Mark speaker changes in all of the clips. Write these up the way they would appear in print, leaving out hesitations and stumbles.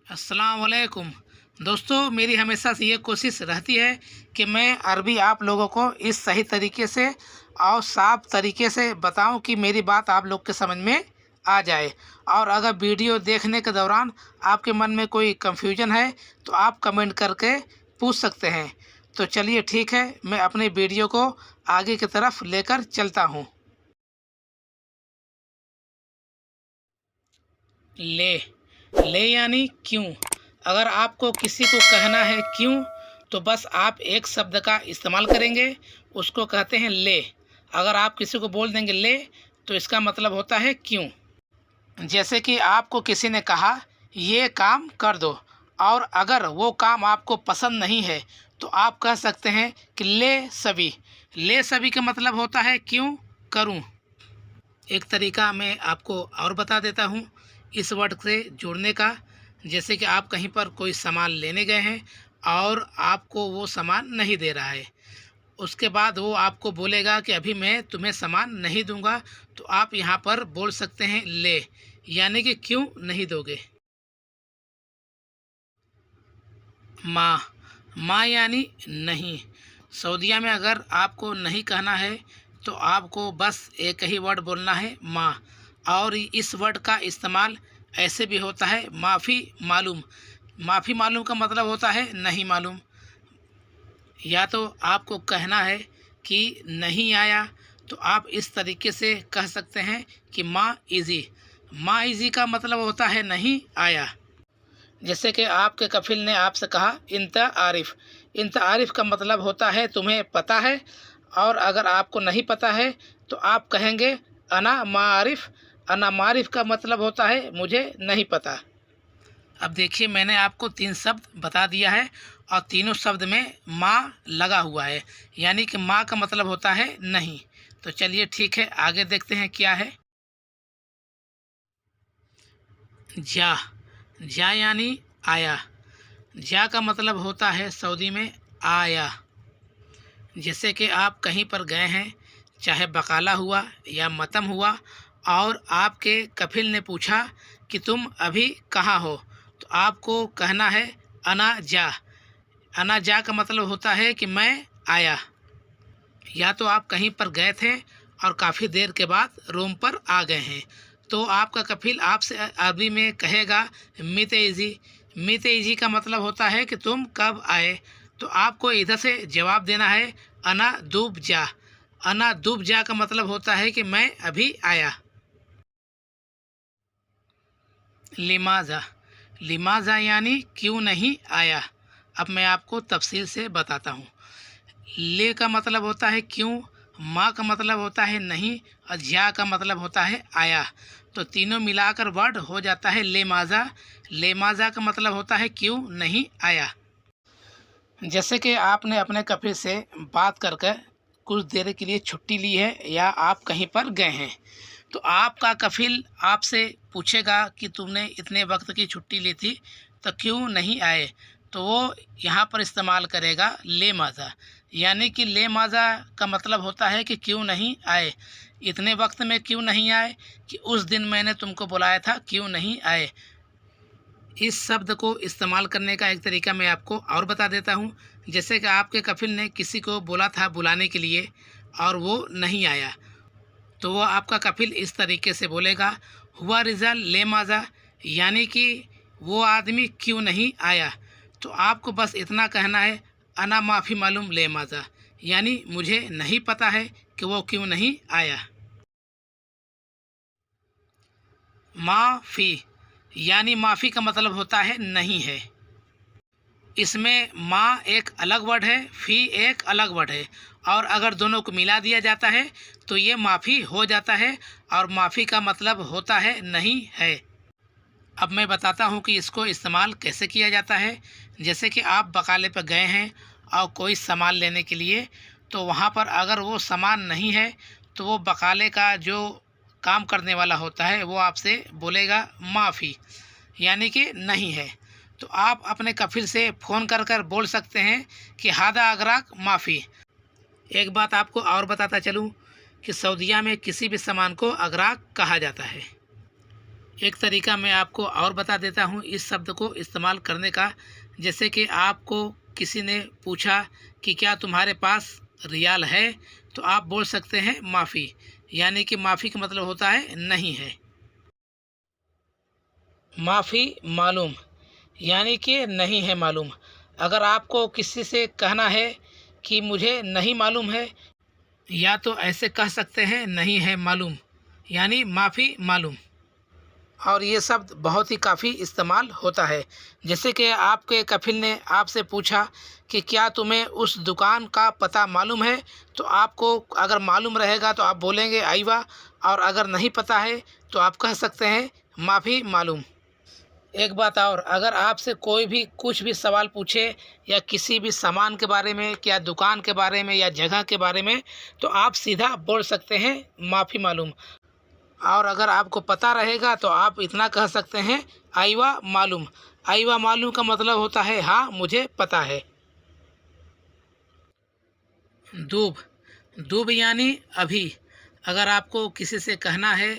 Speaker 1: अस्सलाम वालेकुम। दोस्तों, मेरी हमेशा से ये कोशिश रहती है कि मैं अरबी आप लोगों को इस सही तरीके से और साफ तरीके से बताऊं कि मेरी बात आप लोग के समझ में आ जाए। और अगर वीडियो देखने के दौरान आपके मन में कोई कंफ्यूजन है तो आप कमेंट करके पूछ सकते हैं। तो चलिए ठीक है, मैं अपने वीडियो को आगे की तरफ लेकर चलता हूँ। ले ले यानी क्यों। अगर आपको किसी को कहना है क्यों, तो बस आप एक शब्द का इस्तेमाल करेंगे, उसको कहते हैं ले। अगर आप किसी को बोल देंगे ले, तो इसका मतलब होता है क्यों। जैसे कि आपको किसी ने कहा ये काम कर दो, और अगर वो काम आपको पसंद नहीं है तो आप कह सकते हैं कि ले सभी का मतलब होता है क्यों करूं। एक तरीका मैं आपको और बता देता हूँ इस वर्ड से जुड़ने का। जैसे कि आप कहीं पर कोई सामान लेने गए हैं और आपको वो सामान नहीं दे रहा है, उसके बाद वो आपको बोलेगा कि अभी मैं तुम्हें सामान नहीं दूंगा, तो आप यहाँ पर बोल सकते हैं ले, यानी कि क्यों नहीं दोगे। माँ माँ यानी नहीं। सऊदीया में अगर आपको नहीं कहना है तो आपको बस एक ही वर्ड बोलना है माँ। और इस वर्ड का इस्तेमाल ऐसे भी होता है माफ़ी मालूम। माफ़ी मालूम का मतलब होता है नहीं मालूम। या तो आपको कहना है कि नहीं आया, तो आप इस तरीके से कह सकते हैं कि माँ इज़ी का मतलब होता है नहीं आया। जैसे कि आपके कफिल ने आपसे कहा इंत आरिफ का मतलब होता है तुम्हें पता है। और अगर आपको नहीं पता है तो आप कहेंगे अना मारिफ का मतलब होता है मुझे नहीं पता। अब देखिए, मैंने आपको 3 शब्द बता दिया है और तीनों शब्द में माँ लगा हुआ है, यानी कि माँ का मतलब होता है नहीं। तो चलिए ठीक है, आगे देखते हैं क्या है। जा जा यानी आया। जा का मतलब होता है सऊदी में आया। जैसे कि आप कहीं पर गए हैं, चाहे बकाला हुआ या मतम हुआ, और आपके कफिल ने पूछा कि तुम अभी कहाँ हो, तो आपको कहना है अना जा का मतलब होता है कि मैं आया। या तो आप कहीं पर गए थे और काफ़ी देर के बाद रूम पर आ गए हैं, तो आपका कफिल आपसे अरबी में कहेगा मीते इजी का मतलब होता है कि तुम कब आए। तो आपको इधर से जवाब देना है अना दुब जा का मतलब होता है कि मैं अभी आया। लिमाजा लिमाजा यानी क्यों नहीं आया। अब मैं आपको तफसील से बताता हूँ। ले का मतलब होता है क्यों, माँ का मतलब होता है नहीं, और ज्या का मतलब होता है आया। तो तीनों मिलाकर वर्ड हो जाता है लेमाजा का मतलब होता है क्यों नहीं आया। जैसे कि आपने अपने कफिल से बात करके कुछ देर के लिए छुट्टी ली है या आप कहीं पर गए हैं, तो आपका कफिल आपसे पूछेगा कि तुमने इतने वक्त की छुट्टी ली थी तो क्यों नहीं आए। तो वो यहाँ पर इस्तेमाल करेगा ले माज़ा, यानी कि ले माज़ा का मतलब होता है कि क्यों नहीं आए। इतने वक्त में क्यों नहीं आए, कि उस दिन मैंने तुमको बुलाया था क्यों नहीं आए। इस शब्द को इस्तेमाल करने का एक तरीका मैं आपको और बता देता हूँ। जैसे कि आपके कफिल ने किसी को बोला था बुलाने के लिए और वो नहीं आया, तो वो आपका कफिल इस तरीके से बोलेगा हुआ रिज़ल ले माज़ा, यानी कि वो आदमी क्यों नहीं आया। तो आपको बस इतना कहना है अना माफ़ी मालूम ले माज़ा, यानी मुझे नहीं पता है कि वो क्यों नहीं आया। माफ़ी यानी माफ़ी का मतलब होता है नहीं है। इसमें माँ एक अलग वर्ड है, फ़ी एक अलग वर्ड है, और अगर दोनों को मिला दिया जाता है तो ये माफ़ी हो जाता है, और माफ़ी का मतलब होता है नहीं है। अब मैं बताता हूँ कि इसको इस्तेमाल कैसे किया जाता है। जैसे कि आप बकाले पर गए हैं और कोई सामान लेने के लिए, तो वहाँ पर अगर वो सामान नहीं है तो वो बकाले का जो काम करने वाला होता है वो आपसे बोलेगा माफ़ी, यानी कि नहीं है। तो आप अपने कफिल से फ़ोन कर बोल सकते हैं कि हादा अगराक माफ़ी। एक बात आपको और बताता चलूँ कि सऊदीया में किसी भी सामान को अगराक कहा जाता है। एक तरीका मैं आपको और बता देता हूँ इस शब्द को इस्तेमाल करने का। जैसे कि आपको किसी ने पूछा कि क्या तुम्हारे पास रियाल है, तो आप बोल सकते हैं माफ़ी, यानी कि माफ़ी का मतलब होता है नहीं है। माफ़ी मालूम, यानी कि नहीं है मालूम। अगर आपको किसी से कहना है कि मुझे नहीं मालूम है, या तो ऐसे कह सकते हैं नहीं है मालूम, यानी माफ़ी मालूम। और ये शब्द बहुत ही काफ़ी इस्तेमाल होता है। जैसे कि आपके कफिल ने आपसे पूछा कि क्या तुम्हें उस दुकान का पता मालूम है, तो आपको अगर मालूम रहेगा तो आप बोलेंगे आइवा, और अगर नहीं पता है तो आप कह सकते हैं माफ़ी मालूम। एक बात और, अगर आपसे कोई भी कुछ भी सवाल पूछे या किसी भी सामान के बारे में, या दुकान के बारे में, या जगह के बारे में, तो आप सीधा बोल सकते हैं माफ़ी मालूम। और अगर आपको पता रहेगा तो आप इतना कह सकते हैं आइवा मालूम। आइवा मालूम का मतलब होता है हाँ मुझे पता है। दूब, दूब यानी अभी। अगर आपको किसी से कहना है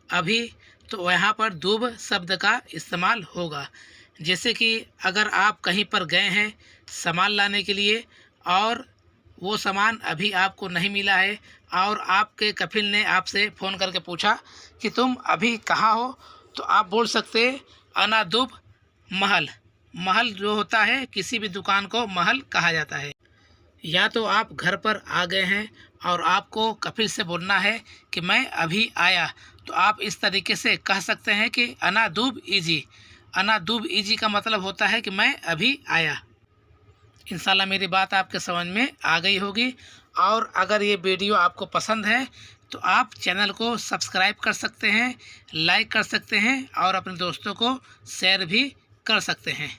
Speaker 1: अभी, तो यहाँ पर दूब शब्द का इस्तेमाल होगा। जैसे कि अगर आप कहीं पर गए हैं सामान लाने के लिए, और वो सामान अभी आपको नहीं मिला है, और आपके कफिल ने आपसे फ़ोन करके पूछा कि तुम अभी कहाँ हो, तो आप बोल सकते हैं अना दूब महल। महल जो होता है, किसी भी दुकान को महल कहा जाता है। या तो आप घर पर आ गए हैं और आपको कफिल से बोलना है कि मैं अभी आया, तो आप इस तरीके से कह सकते हैं कि अना दूब इजी। अना दूब इजी का मतलब होता है कि मैं अभी आया। इंशाल्लाह मेरी बात आपके समझ में आ गई होगी। और अगर ये वीडियो आपको पसंद है तो आप चैनल को सब्सक्राइब कर सकते हैं, लाइक कर सकते हैं, और अपने दोस्तों को शेयर भी कर सकते हैं।